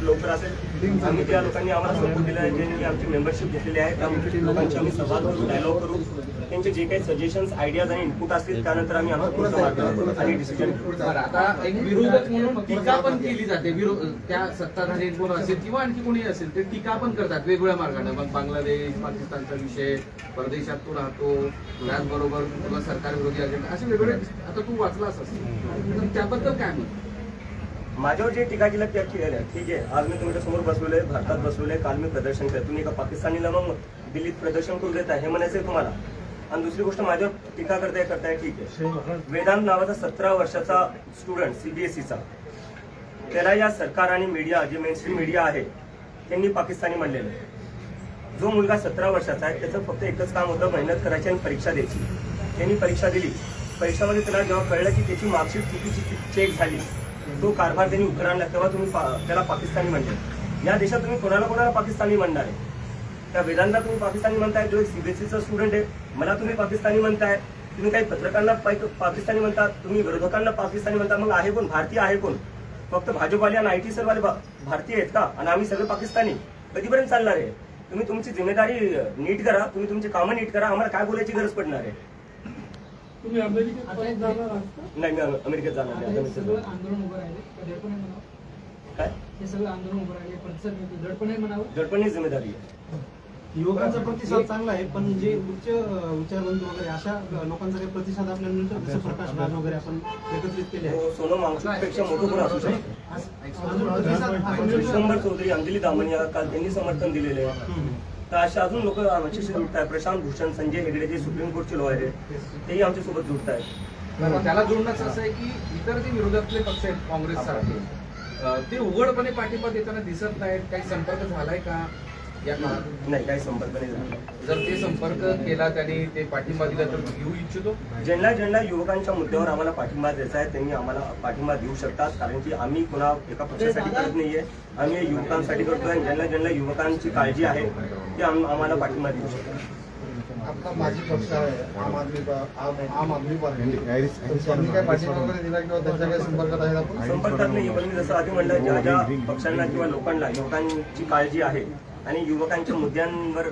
लवकर असेल. आम्ही त्या लोकांनी आम्हाला सपोर्ट दिला आहे, ज्यांनी आमची मेंबरशिप घेतलेली आहे त्या लोकांची आम्ही संवाद करू, डायलॉग करू. त्यांचे जे काही सजेशन्स, आयडियाज आणि इनपुट असतील त्यानंतर आम्ही आमचा पुढचा मार्ग आणि डिसिजन घेऊ. आता एक विरोधक म्हणून टीका पण केली जाते. त्या सत्ताधारी कोण असेल किंवा आणखी कोणी असेल ते टीका पण करतात वेगवेगळ्या मार्गाने. मग बांगलादेश, पाकिस्तानचा विषय, परदेशात तो राहतो, त्याचबरोबर तुला सरकार विरोधी अजेंडा, असे वेगवेगळे. आता तू वाचलास असेल तर त्याबद्दल काय म्हणतो? माझ्यावर जे टीका केलं त्या केलेलं आहे. ठीक आहे, आज मी तुमच्या समोर बसवलोय, भारतात बसवलोय, काल मी प्रदर्शन केलं. तुम्ही एका पाकिस्तानीला मग दिल्लीत प्रदर्शन करू देता हे म्हणायचं तुम्हाला. आणि दुसरी गोष्ट माझ्यावर टीका करताय ठीक आहे. वेदांत नावाचा 17 वर्षाचा स्टुडंट सीबीएसईचा, त्याला या सरकार आणि मीडिया, जे मेनस्ट्रीम मीडिया आहे त्यांनी पाकिस्तानी म्हणलेलं आहे. जो मुलगा 17 वर्षाचा आहे त्याचं फक्त एकच काम होतं, मेहनत करायची आणि परीक्षा द्यायची. त्यांनी परीक्षा दिली. परीक्षामध्ये त्याला जेव्हा कळलं की त्याची मार्कशीट चुकीची चेक झाली, तो कारभार त्यांनी उघड आणला, तेव्हा तुम्ही त्याला पाकिस्तानी म्हणले. या देशात तुम्ही कोणाला पाकिस्तानी म्हणणार आहे? त्या वेदांतला तुम्ही पाकिस्तानी म्हणताय, जो एक सीबीएसईचा स्टुडंट आहे. मला तुम्ही पाकिस्तानी म्हणताय. तुम्ही काही पत्रकारांना पाकिस्तानी म्हणतात, तुम्ही विरोधकांना पाकिस्तानी म्हणता. मग आहे कोण? भारतीय आहे कोण? फक्त भाजपवाले आणि IT सरवाले भारतीय आहेत का? आणि आम्ही सगळे पाकिस्तानी? कधीपर्यंत चालणार आहे? तुम्ही तुमची जिम्मेदारी नीट करा, तुम्ही तुमची कामं नीट करा. आम्हाला काय बोलायची गरज पडणार आहे? तुम्ही अमेरिकेत जाणार आहात? नाही, मी अमेरिकेत जाणार नाही. आंदोलन उभं राहिले, दडपण आहे म्हणावं. काय हे सगळं आंदोलन उभं राहिले, प्रतिसाद मिळतो, दडपण आहे म्हणावं. दडपणी जिम्मेदारी आहे. युवकांचा प्रतिसाद चांगला आहे, पण जे उच्च विचारवंत वगैरे अशा लोकांचा काही प्रतिसाद आपल्याला मिळतो. जसं प्रकाश राज वगैरे आपण एकत्रित केले आहे. सोनम वांगचुकपेक्षा मोठं कोण असू शकतो? विश्वंभर चौधरी, अंजली दामनिया, काल त्यांनी समर्थन दिलेले आहे. तर अशा अजून लोक आमच्याशी जुळत आहेत. प्रशांत भूषण, संजय हेगडे, जे सुप्रीम कोर्टचे लॉयर आहेत, तेही आमच्यासोबत जुळत आहेत. त्याला जोडण्याचं असं आहे की इतर जे विरोधातले पक्ष आहेत काँग्रेससारखे, ते उघडपणे पाठिंबा देताना दिसत नाहीत. काही संपर्क झालाय का या काळात? नाही, काही संपर्क नाही झाला. जर ते संपर्क केला त्यांनी, ते पाठिंबा दिला तर घेऊ इच्छितो. ज्यांना युवकांच्या मुद्द्यावर आम्हाला पाठिंबा द्यायचा आहे त्यांनी आम्हाला पाठिंबा देऊ शकतात. कारण की आम्ही कोणा एका पक्षासाठी करत नाहीये, आम्ही युवकांसाठी करतोय. ज्यांना युवकांची काळजी आहे ते आम्हाला पाठिंबा देऊ शकतात. आपला माजी पक्ष आहे आम आदमी पार्टी, त्यांनी काय पाठिंबा वगैरे दिला किंवा त्यांच्या काही संपर्कात आहे आपण? संपर्कात नाही, पण मी जसं आधी म्हणलं, ज्या पक्षांना किंवा लोकांना युवकांची काळजी आहे आणि युवकांच्या मुद्द्यांवर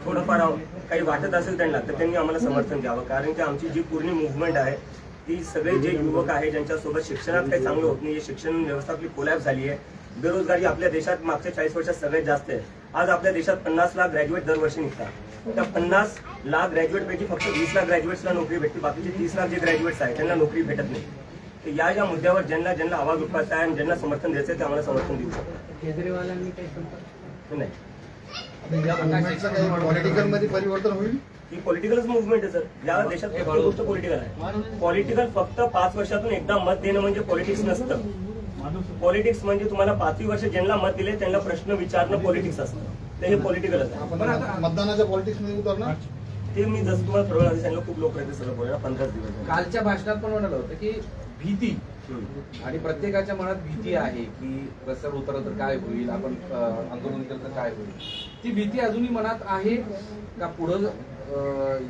थोडंफार काही वाटत असेल त्यांना, तर त्यांनी आम्हाला समर्थन द्यावं. कारण की आमची जी पूर्ण मुव्हमेंट आहे ती सगळे जे युवक आहे ज्यांच्यासोबत शिक्षणात काही चांगलं होत नाही, शिक्षण व्यवस्था आपली कोलॅप्स झाली आहे. बेरोजगारी आपल्या देशात मागच्या 40 वर्षात सगळ्यात जास्त आहे. आज आपल्या देशात 50 लाख ग्रॅज्युएट दरवर्षी निघतात. त्या 50 लाख ग्रॅज्युएटपैकी फक्त 20 लाख ग्रॅज्युएट्सला नोकरी भेटते. बाकीचे 30 लाख जे ग्रॅज्युएट्स आहेत त्यांना नोकरी भेटत नाही. तर या मुद्द्यावर ज्यांना आवाज उठवायचा आहे आणि ज्यांना समर्थन द्यायचं आहे ते आम्हाला समर्थन देऊ शकतात. केजरीवालांनी काही संपर्क नाही, या मुवमेंटचं काही पॉलिटिकल मध्ये परिवर्तन होईल? ही पॉलिटिकलच मुव्हमेंट आहे सर. या देशात प्रत्येक गोष्ट पॉलिटिकल आहे. पॉलिटिकल फक्त 5 वर्षातून एकदा मत देणं म्हणजे पॉलिटिक्स नसतं. पॉलिटिक्स म्हणजे तुम्हाला 5 वर्ष ज्यांना मत दिले त्यांना प्रश्न विचारणं पॉलिटिक्स असतं. तर हे पॉलिटिकलच आहे. आपण मतदानाच्या पॉलिटिक्स मध्ये उतरणार? ते मी जसं तुम्हाला प्रवीण आधी सांगितलं, खूप लोक आहेत सगळं बोलायला. 15 दिवस झाले. कालच्या भाषणात पण म्हणालं होतं की भीती, आणि प्रत्येकाच्या मनात भीती आहे की रस्त्यावर उतरलं तर काय होईल, आपण आंदोलन केलं तर काय होईल. ती भीती अजूनही मनात आहे का? पुढं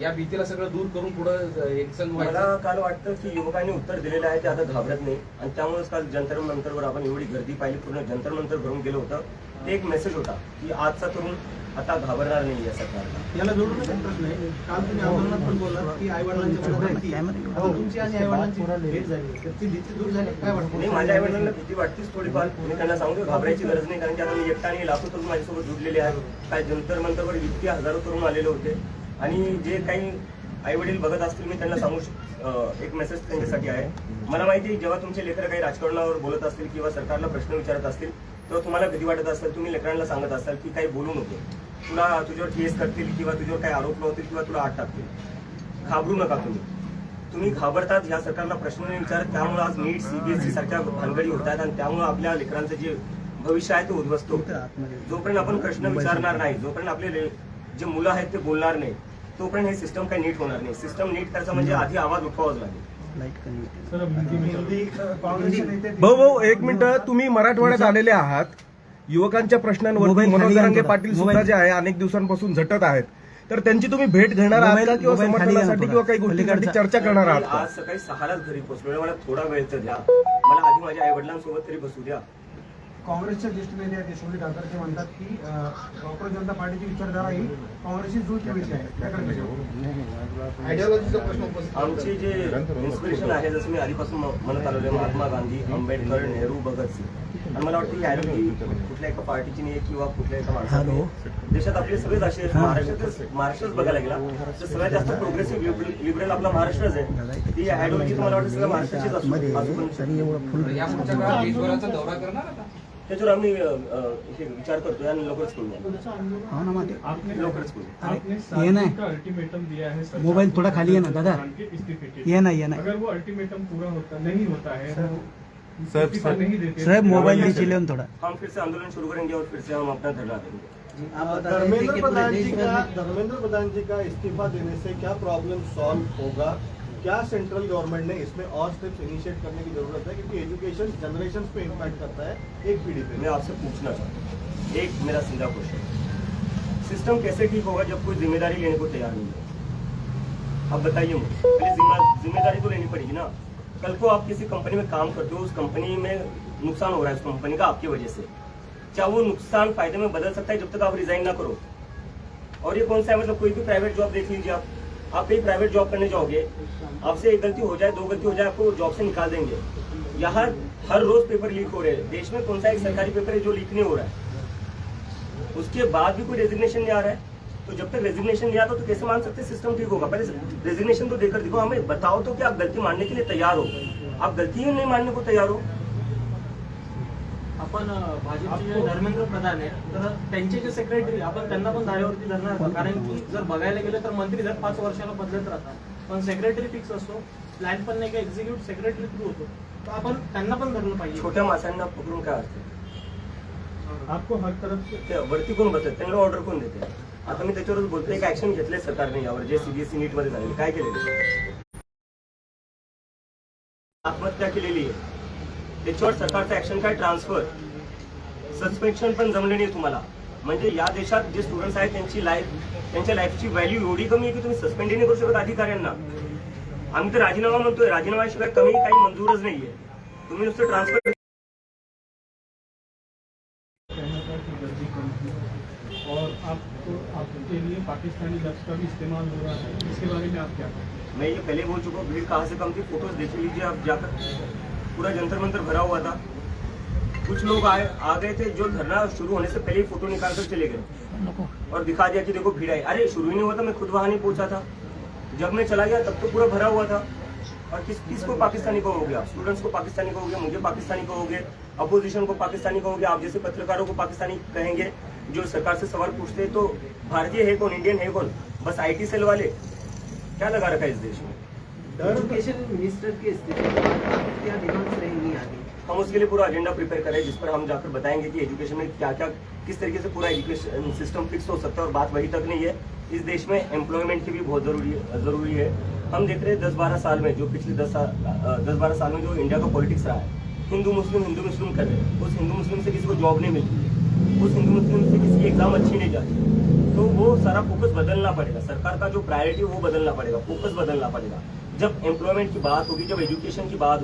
या भीतीला सगळं दूर करून पुढं एकसंघ मला काल वाटतं की युवकांनी उत्तर दिलेलं आहे, ते आता घाबरत नाही. आणि त्यामुळेच काल जंतर मंतरवर आपण एवढी गर्दी पाहिली, पूर्ण जंतर मंतर भरून गेलं होतं. ते एक मेसेज होता की आजचा तरुण आता घाबरणार नाही या सरकारला. याला जोडून एक प्रश्न आहे. काल तुम्ही आंदोलनात पण बोललात की आईवडिलांच्या तुमची आणि आईवडिलांची भेट झाली, तर ती भीती दूर झाली, काय वाटतं? नाही, माझ्या आईवडिलांना भीती वाटतेच थोडीफार. मी त्यांना सांगतो घाबरायची गरज नाही, कारण की आता मी एकटा आणि लाखो तरुण माझ्यासोबत जुडलेले आहेत. काय जंतर मंतरवर इतके हजारो तरुण आलेले होते. आणि जे काही आईवडील बघत असतील, मी त्यांना सांगू एक मेसेज त्यांच्यासाठी आहे. मला माहिती आहे, जेव्हा तुमचे लेकरं काही राजकारणावर बोलत असतील किंवा सरकारला प्रश्न विचारत असतील तेव्हा तुम्हाला भीती वाटत असेल. तुम्ही लेकरांना सांगत असाल की काही बोलू नको, तुझ्यावर केस करतील किंवा तुझ्यावर काही आरोप लावतील किंवा तुला आत टाकतील. घाबरू नका. तुम्ही घाबरतात, ह्या सरकारला प्रश्न नाही विचारत. त्यामुळे आज नीट, CBSE सारख्या भानगडी होत आहेत आणि त्यामुळे आपल्या लेकरांचं जे भविष्य आहे ते उद्ध्वस्त होतं. जोपर्यंत आपण प्रश्न विचारणार नाही, जोपर्यंत आपले जे मुलं आहेत ते बोलणार नाही, तोपर्यंत हे सिस्टम काही नीट होणार नाही. सिस्टम नीट करायचं म्हणजे आधी आवाज उठवावाच लागेल. भाऊ एक मिनिट, तुम्ही मराठवाड्यात आलेले आहात. युवकांच्या प्रश्नांवर मनोज जरांगे पाटील सुद्धा जे आहे अनेक दिवसांपासून झटत आहेत, तर त्यांची तुम्ही भेट घेणार आहात का किंवा समर्थनासाठी किंवा काही गोष्टींसाठी चर्चा करणार आहात? आज सकाळी 6लाच घरी पोहोचलो. मला थोडा वेळ तर द्या. मला आधी माझ्या आई वडिलांसोबत तरी बसू द्या. काँग्रेसच्या ज्येष्ठ नेते आहेत यशवंत ठाकर ते म्हणतात की डॉक्टर जनता पार्टीची विचारधारा ही काँग्रेसची जुळती मिळते आहे त्याकडे कसं? आयडियोलॉजीचा प्रश्न उपस्थित आमचे जे इन्स्पिरेशन आहे जसं मी आधीपासून म्हणत आलेलो आहे, महात्मा गांधी, आंबेडकर, नेहरू, भगतसिंग. आणि मला वाटतं ही आयडियोलॉजी कुठल्या एका पार्टीची नाही किंवा कुठल्या एका माणसाची. देशात आपले सगळेच असे आहेत. महाराष्ट्रच बघायला गेला तर सगळ्यात जास्त प्रोग्रेसिव्ह लिबरल आपला महाराष्ट्रच आहे. ती आयडियोलॉजी मला वाटतं सगळ्या महाराष्ट्राचीच असू या पुढच्या काळात देशभराचा दौरा करणार आता? त्याच्यावर आम्ही हे विचार करतोय आणि लवकरच करूया. आपने लवकरच करूया. आपने ये साथ ना का अल्टीमेटम दिया है सरकार मोबाइल को थोड़ा खाली है ना, दादा। के इस्तीफे के लिए। ये ना अगर वो अल्टीमेटम पूरा होता नहीं होता है वो इस्तीफा नहीं देते साहब मोबाइल नीचे थोड़ा। हम फिर से आंदोलन शुरू करेंगे और फिर से हम अपना धरना देंगे. धर्मेंद्र प्रधान जी का इस्तीफा देने से क्या प्रॉब्लम सॉल्व होगा? क्या सेंट्रल गवर्नमेंट ने इसमें और स्टेप्स इनिशिएट करने की जरूरत है, क्योंकि एजुकेशन जनरेशन पे इम्पैक्ट करता है एक पीढ़ी पे. मैं आपसे पूछना चाहता हूँ, एक मेरा सीधा क्वेश्चन, सिस्टम कैसे ठीक होगा जब कोई जिम्मेदारी लेने को तैयार नहीं है? अब बताइए मुझे, पहले जिम्मेदारी तो लेनी पड़ेगी ना. कल को आप किसी कंपनी में काम करते हो, उस कंपनी में नुकसान हो रहा है उस कंपनी का आपकी वजह से, क्या वो नुकसान फायदे में बदल सकता है जब तक आप रिजाइन ना करो? और ये कौन सा है, मतलब कोई भी प्राइवेट जॉब देख लीजिए आप कहीं प्राइवेट जॉब करने जाओगे, आपसे एक गलती हो जाए, दो गलती हो जाए, आपको जॉब से निकाल देंगे. यहाँ हर रोज पेपर लीक हो रहे हैं. देश में कौन सा एक सरकारी पेपर है जो लीक नहीं हो रहा है? उसके बाद भी कोई रेजिग्नेशन नहीं आ रहा है. तो जब तक रेजिग्नेशन नहीं आता तो कैसे मान सकते सिस्टम ठीक होगा? पहले रेजिग्नेशन तो देकर दिखाओ, हमें बताओ तो कि आप गलती मानने के लिए तैयार हो. आप गलती ही नहीं मानने को तैयार हो. आपण भाजपचे जे धर्मेंद्र प्रधान आहे तर त्यांचे जे सेक्रेटरी आपण त्यांना पण धारेवरती धरणार का? कारण की जर बघायला गेलं तर मंत्री दर 5 वर्षाला बदलत राहतात, पण सेक्रेटरी फिक्स असतो, प्लॅन पण नाही का एक्झिक्यूटिव्ह सेक्रेटरी थ्रू होतो. तर आपण त्यांना पण धरलं पाहिजे. छोट्या माणसांना पकडून काय असते? आपको हर तरफ से ते वरती कोण बसतात, त्यांना ऑर्डर कोण देते? आता मी त्याच्यावरच बोलतोय, एक ऍक्शन घेतले सरकारने यावर, जे सीबीएसई नीट मध्ये झाले. काय केलेलं? आत्महत्या केलेली आहे, त्याच्यावर सरकारचं ऍक्शन काय? ट्रान्सफर, सस्पेन्शन पण जमले नाही तुम्हाला. म्हणजे या देशात जे स्टुडंट्स आहेत त्यांच्या लाईफची व्हॅल्यू एवढी कमी आहे की तुम्ही सस्पेंड नाही करू शकत अधिकाऱ्यांना. आम्ही तर राजीनामा म्हणतोय, राजीनाम्याशिवाय कमी काही मंजूरच नाहीये. तुम्ही नुसतं ट्रान्सफर. और आपके लिए पाकिस्तानी लफ्ज का भी इस्तेमाल हो रहा है, इसके बारे में आप क्या कहें? मैं ये पहले बोल चुका हूँ, भीड़ कहाँ से कम थी, फोटोज देख लीजिए आप जाकर. पूरा जंतर मंतर भरा हुआ था. कुछ लोग आ गए थे जो धरना शुरू होने से पहले ही फोटो निकाल कर चले गए और दिखा दिया कि देखो भीड़ आई. अरे शुरू ही नहीं हुआ था, मैं खुद वहां नहीं पहुंचा था. जब मैं चला गया तब तो पूरा भरा हुआ था. और किसको पाकिस्तानी कहोगे आप? स्टूडेंट्स को पाकिस्तानी कहोगे, मुझे पाकिस्तानी कहोगे, अपोजिशन को पाकिस्तानी कहोगे, आप जैसे पत्रकारों को पाकिस्तानी कहेंगे जो सरकार से सवाल पूछते हैं. तो भारतीय है कौन, इंडियन है कौन? बस IT सेल वाले. क्या लगा रखा है इस देश में? एजुकेशन मिनिस्टर के इस्तीफे के बाद आपकी क्या डिमांड्स रहेंगी आगे? हम उसके लिए पूरा एजेंडा प्रिपेयर करें, जिस पर हम जाकर बताएंगे कि एजुकेशन में क्या क्या, किस तरीके से पूरा एजुकेशन सिस्टम फिक्स हो सकता है. और बात वही तक नहीं है, इस देश में एम्प्लॉयमेंट की भी बहुत जरूरी है. हम देख रहे हैं 10-12 साल में, जो पिछले 10-12 साल में जो इंडिया का पॉलिटिक्स रहा है, हिंदू मुस्लिम कर रहे हैं. उस हिंदू मुस्लिम से किसी को जॉब नहीं मिलती है, उस हिंदू मुस्लिम से किसी की एग्जाम अच्छी नहीं जाती. तो वो सारा फोकस बदलना पड़ेगा. सरकार का जो प्रायोरिटी वो बदलना पड़ेगा, फोकस बदलना पड़ेगा. जब एम्प्लॉयमेंट की बात होगी, जब एजुकेशन की बात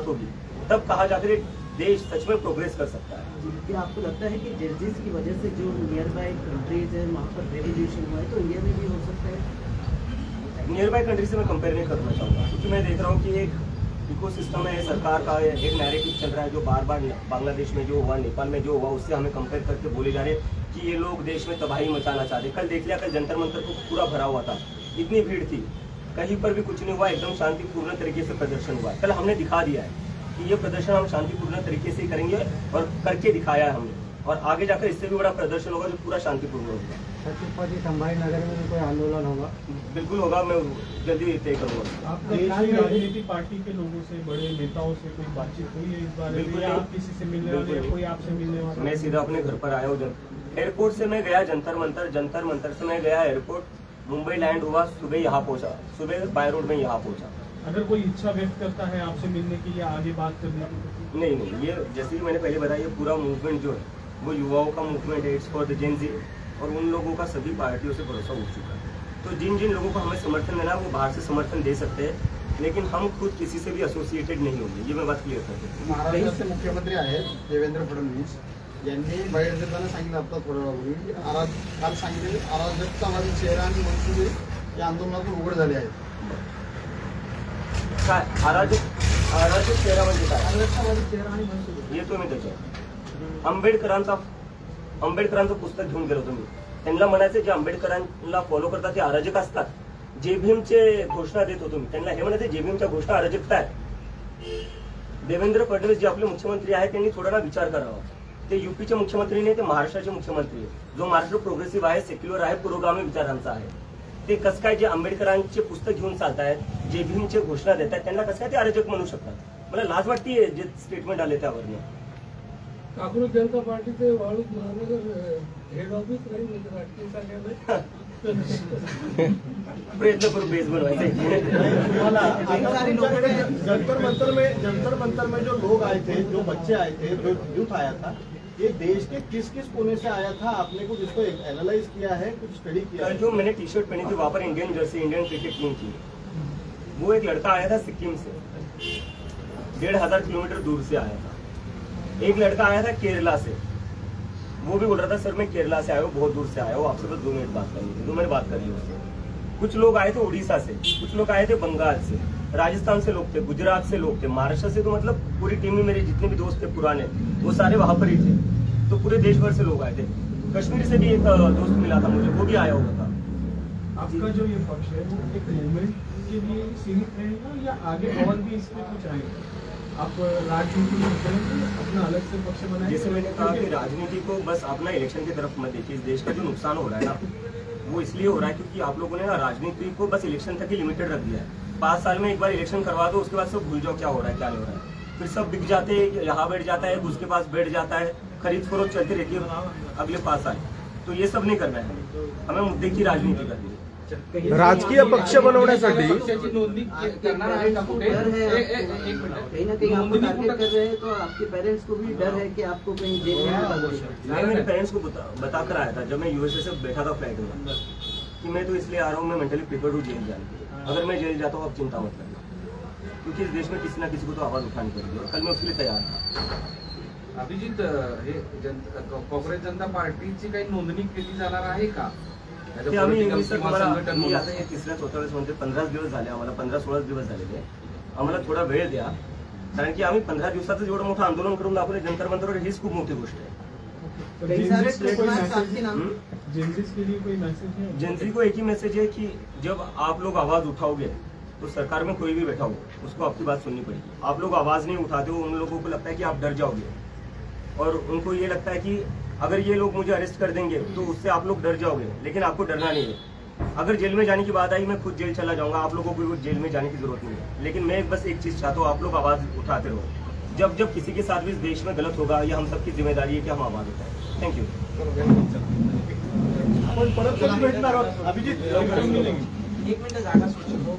होगी, तब कहा जाकर एक देश सच में प्रोग्रेस कर सकता है. क्या आपको लगता है कि जर्जिस की वजह से जो नियर बाय कंट्रीज है वहाँ पर रेवोल्यूशन हुआ है, तो इंडिया में भी हो सकता है? नियर बाय कंट्री से मैं कंपेयर नहीं करना चाहूँगा, क्योंकि मैं देख रहा हूँ कि एक इकोसिस्टम है सरकार का, एक नैरेटिव चल रहा है जो बार बार बांग्लादेश में जो हुआ, नेपाल में जो हुआ, उससे हमें कंपेयर करके बोले जा रहे हैं कि ये लोग देश में तबाही मचाना चाहते. कल देख लिया, कल जंतर मंतर को पूरा भरा हुआ था, इतनी भीड़ थी, कहीं पर भी कुछ नहीं हुआ, एकदम शांतिपूर्ण तरीके से प्रदर्शन हुआ. कल हमने दिखा दिया है कि ये प्रदर्शन हम शांतिपूर्ण तरीके से करेंगे और करके दिखाया है हमने. और आगे जाकर इससे भी बड़ा प्रदर्शन होगा जो पूरा शांतिपूर्ण होगा. छत्रपति संभाजी नगर में कोई आंदोलन होगा? बिल्कुल होगा, मैं जल्दी तय करूँगा. आपका किसी राजनीतिक पार्टी के लोगों से, बड़े नेताओं से कोई बातचीत हुई है इस बारे में, बिल्कुल या नहीं. आप किसी से मिलने वाले हैं, कोई आपसे मिलने वाला? मैं सीधा अपने घर पर आया हूँ. एयरपोर्ट से मैं गया जंतर मंतर से मैं गया एयरपोर्ट, मुंबई लैंड हुआ, सुबह यहाँ पहुँचा, सुबह बाय रोड में यहाँ पहुँचा. अगर कोई इच्छा व्यक्त करता है आपसे मिलने की या आगे बात करने की? नहीं, ये जैसे कि मैंने पहले बताया, ये पूरा मूवमेंट जो है वो युवाओं का मूवमेंट है, इट्स फॉर द जेन ज़ी. और उन लोगों का सभी पार्टियों से भरोसा उठ चुका है. तो जिन लोगों को हमें समर्थन देना है वो बाहर से समर्थन दे सकते हैं. लेकिन हम खुद किसी से भी एसोसिएटेड नहीं होंगे, ये मैं बात क्लियर कर देता महाराष्ट्राचे मुख्यमंत्री आहेत देवेंद्र फडणवीस यांनी बाहेर देताना सांगितलं आता थोड्या वेळापूर्वी काल सांगितले अराजकतावादी चेहरा आणि मनसुबे या आंदोलनातून उघड झाले आहेत. काय अराजक चेहरा म्हणजे काय अराजकतावादी चेहरा आणि मनसुबे येतो मी त्याच्यात. आंबेडकरांचं पुस्तक घेऊन गेलो तुम्ही, त्यांना म्हणायचं जे आंबेडकरांना फॉलो करतात ते अराजक असतात. जे भीमचे घोषणा देतो तुम्ही, त्यांना हे म्हणायचं जे भीमच्या घोषणा अराजकता आहे. देवेंद्र फडणवीस जे आपले मुख्यमंत्री आहेत त्यांनी थोडा विचार करावा. ते युपीचे मुख्यमंत्री नाही, ते महाराष्ट्राचे मुख्यमंत्री आहे. जो महाराष्ट्र प्रोग्रेसिव्ह आहे, सेक्युलर आहे, पुरोगामी विचारांचा आहे. ते कसं काय जे आंबेडकरांचे पुस्तक घेऊन चालतायत, जे भीमचे घोषणा देत आहेत, त्यांना कसं काय ते अराजक म्हणू शकतात? मला लाज वाटते जे स्टेटमेंट आले त्यावरनं. काँग्रेस जनता पार्टीचे वाळूज महानगर हेड ऑफिस राहील म्हणजे राजकीय कार्यालय. प्रयत्न करू बेस बनवायचा. जंतर मंतर में जो लोग आए थे, जो बच्चे आए थे, जो यूथ आया था, ये देश के किस किस कोने से आया था? आपने कुछ इसको एनालाइज किया है, कुछ स्टडी किया कल है? जो मैंने टी शर्ट पहनी थी वहां पर Indian jersey, Indian cricket team की, वो एक लड़का आया था सिक्किम से, 1500 किलोमीटर दूर से आया था. एक लड़का आया था केरला से, वो भी बोल रहा था सर मैं केरला से आया हूँ, बहुत दूर से आया हूँ, आपसे बस 2 मिनट बात करनी थी. 2 मिनट बात करी उससे. कुछ लोग आए थे उड़ीसा से, कुछ लोग आए थे बंगाल से, राजस्थान से लोग थे, गुजरात से लोग थे, महाराष्ट्र से, तो मतलब पूरी टीम में मेरे जितने भी दोस्त थे पुराने वो सारे वहां पर ही थे. तो पूरे देश भर से लोग आए थे. कश्मीर से भी एक दोस्त मिला था मुझे, वो भी आया हुआ था. आपका जो ये पक्ष है वो एक मूवमेंट के लिए सीमित रहेगा या आगे और भी इसमें कुछ आएगा? आप राजनीति में करेंगे, अपना अलग से पक्ष बनाएंगे? जैसे मैंने कहा कि राजनीति को बस अपना इलेक्शन की तरफ मत देखिए. इस देश का जो नुकसान हो रहा है ना, वो इसलिए हो रहा है क्योंकि आप लोगों ने ना राजनीति को बस इलेक्शन तक ही लिमिटेड रख दिया है. 5 साल में एक बार इलेक्शन करवा दो, उसके बाद सब भूल जाओ क्या हो रहा है क्या नहीं हो रहा है. फिर सब बिक जाते हैं, यहाँ बैठ जाता है, उसके पास बैठ जाता है, खरीद फरोख्त चलती रहती है अगले 5 साल. तो ये सब नहीं करना है, हमें मुद्दे की राजनीति करनी है. राजकीय पक्ष बनवण्यासाठी पक्षाची नोंदणी करणार आहे का कुठे? डर है एक मिनिट. कहीं ना कहीं आपको नोंदणी टारगेट कुठं- कर रहे हैं, तो आपके पेरेंट्स को भी डर है कि आपको कहीं जेल में ना डाल दें. मैं मेरे पेरेंट्स को बता कर आया था जब मैं यूएसए से बैठा था फ्लाइट में कि मैं तो इसलिए आ रहा हूँ, मैं मेंटली प्रिपेयर्ड हूँ जेल जाने के लिए. अगर मैं जेल जाता हूँ आप चिंता मत करना, क्योंकि इस देश में किसी ना किसी को तो आवाज उठानी पड़ेगी और कल मैं उसके लिए तैयार था. अभिजित, हे काँग्रेस जनता पार्टीची काही नोंदणी केली जाणार आहे का? ते आम्ही Political इंग्लिश किंवा तुम्हाला संघटन मी म्हणून. आता हे 3-4 वेळेस म्हणते 15 दिवस झाले आम्हाला, 15-16 दिवस झालेले. आम्हाला थोडा वेळ द्या, कारण की आम्ही 15 दिवसाचं जेवढं मोठं आंदोलन करून दाखवले जंतर मंतरवर, हीच खूप मोठी गोष्ट आहे. कई सारे ट्रेडमार्क्स आपके नाम जेनजिस के लिए कोई मैसेज है? जनता को एक ही मैसेज है कि जब आप लोग आवाज उठाओगे तो सरकार में कोई भी बैठा हो उसको आपकी बात सुननी पड़ेगी. आप लोग आवाज नहीं उठाते हो, उन लोगों को लगता है कि आप डर जाओगे, और उनको ये लगता है कि अगर ये लोग मुझे अरेस्ट कर देंगे तो उससे आप लोग डर जाओगे. लेकिन आपको डरना नहीं है. अगर जेल में जाने की बात आई, मैं खुद जेल चला जाऊंगा, आप लोगों को जेल में जाने की जरूरत नहीं है. लेकिन मैं बस एक चीज चाहता हूँ, आप लोग आवाज उठाते रहो. जब जब किसी के साथ भी इस देश में गलत होगा, ये हम सबकी जिम्मेदारी है कि हम आवाज उठाएं. Thank you. आपण परत कधी भेटणार आहोत अभिजित? एक मिनिट जागा सोडू.